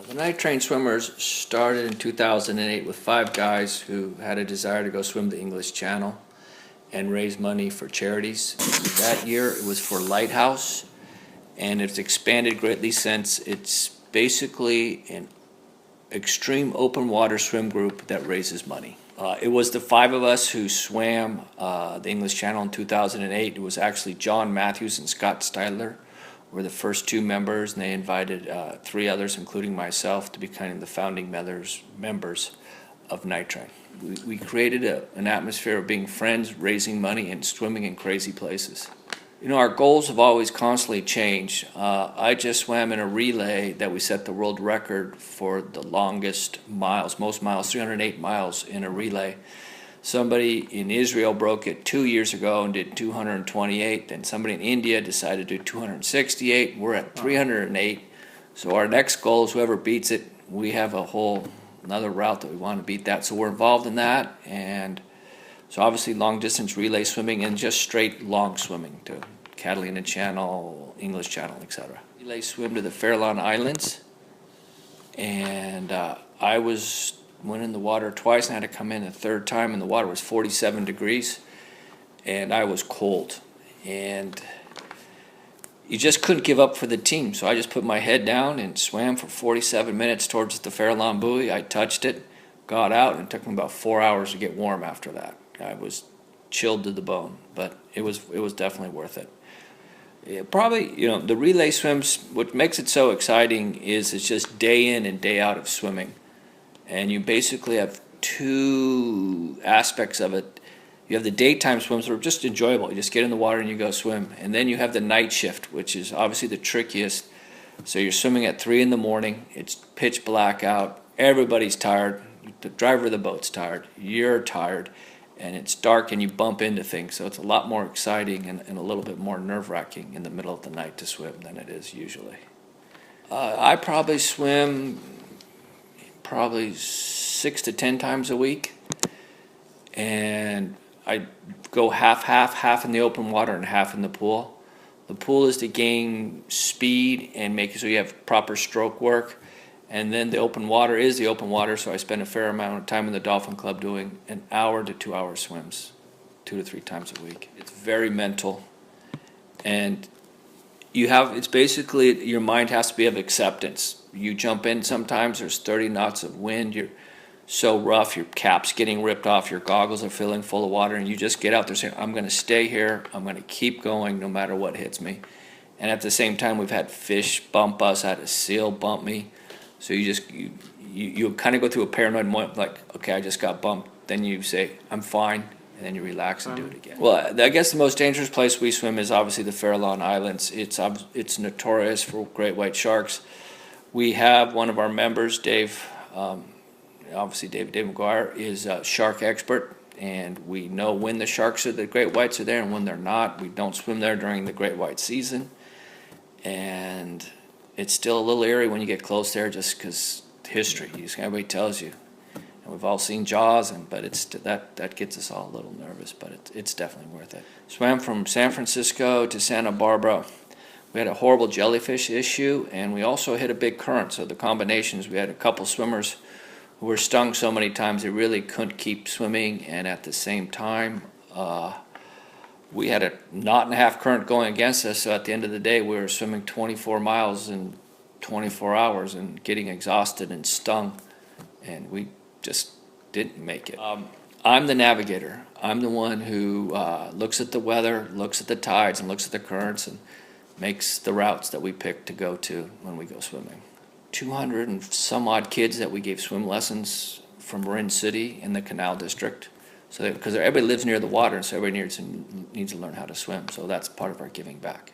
The Night Train Swimmers started in 2008 with 5 guys who had a desire to go swim the English Channel and raise money for charities. That year it was for Lighthouse, and it's expanded greatly since. It's basically an extreme open water swim group that raises money. It was the 5 of us who swam the English Channel in 2008. It was actually John Matthews and Scott Steidler were the first 2 members, and they invited 3 others, including myself, to be kind of the founding members of Night Train. We created an atmosphere of being friends, raising money, and swimming in crazy places. You know, our goals have always constantly changed. I just swam in a relay that we set the world record for the longest miles, most miles, 308 miles in a relay. Somebody in Israel broke it 2 years ago and did 228. Then somebody in India decided to do 268. We're at 308. So our next goal is whoever beats it, we have another route that we want to beat that. So we're involved in that. And so obviously long distance relay swimming and just straight long swimming to Catalina Channel, English Channel, etc. Relay swim to the Farallon Islands. And I went in the water twice and had to come in a third time, and the water was 47 degrees, and I was cold. And you just couldn't give up for the team, so I just put my head down and swam for 47 minutes towards the Farallon buoy. I touched it, got out, and it took me about 4 hours to get warm after that. I was chilled to the bone, but it was definitely worth it. Probably, you know, the relay swims, what makes it so exciting is it's just day in and day out of swimming. And you basically have 2 aspects of it. You have the daytime swims that are just enjoyable. You just get in the water and you go swim. And then you have the night shift, which is obviously the trickiest. So you're swimming at 3 in the morning. It's pitch black out. Everybody's tired. The driver of the boat's tired. You're tired. And it's dark and you bump into things. So it's a lot more exciting and a little bit more nerve-wracking in the middle of the night to swim than it is usually. I probably swim 6 to 10 times a week, and I go half in the open water and half in the pool. The pool is to gain speed and make it so you have proper stroke work, and then the open water is the open water, so I spend a fair amount of time in the Dolphin Club doing 1 hour to 2 hour swims 2 to 3 times a week. It's very mental, and it's basically your mind has to be of acceptance. You jump in sometimes, there's 30 knots of wind, you're so rough, your cap's getting ripped off, your goggles are filling full of water, and you just get out there saying, I'm going to stay here, I'm going to keep going no matter what hits me. And at the same time, we've had fish bump us, had a seal bump me. So you kind of go through a paranoid moment, like, okay, I just got bumped. Then you say, I'm fine, and then you relax and do it again. Well, I guess the most dangerous place we swim is obviously the Farallon Islands. It's notorious for great white sharks. We have one of our members, Dave, obviously Dave McGuire, is a shark expert, and we know when the great whites are there and when they're not. We don't swim there during the great white season, and it's still a little eerie when you get close there just because history, everybody tells you. And we've all seen Jaws, but that gets us all a little nervous, but it's definitely worth it. Swam from San Francisco to Santa Barbara. We had a horrible jellyfish issue, and we also hit a big current. So the combinations, we had a couple swimmers who were stung so many times they really couldn't keep swimming, and at the same time, we had a 1.5 knot current going against us. So at the end of the day, we were swimming 24 miles in 24 hours and getting exhausted and stung, and we just didn't make it. I'm the navigator. I'm the one who looks at the weather, looks at the tides, and looks at the currents, and makes the routes that we pick to go to when we go swimming. 200 and some odd kids that we gave swim lessons from Marin City in the Canal District. So because everybody lives near the water, so everybody needs to learn how to swim. So that's part of our giving back.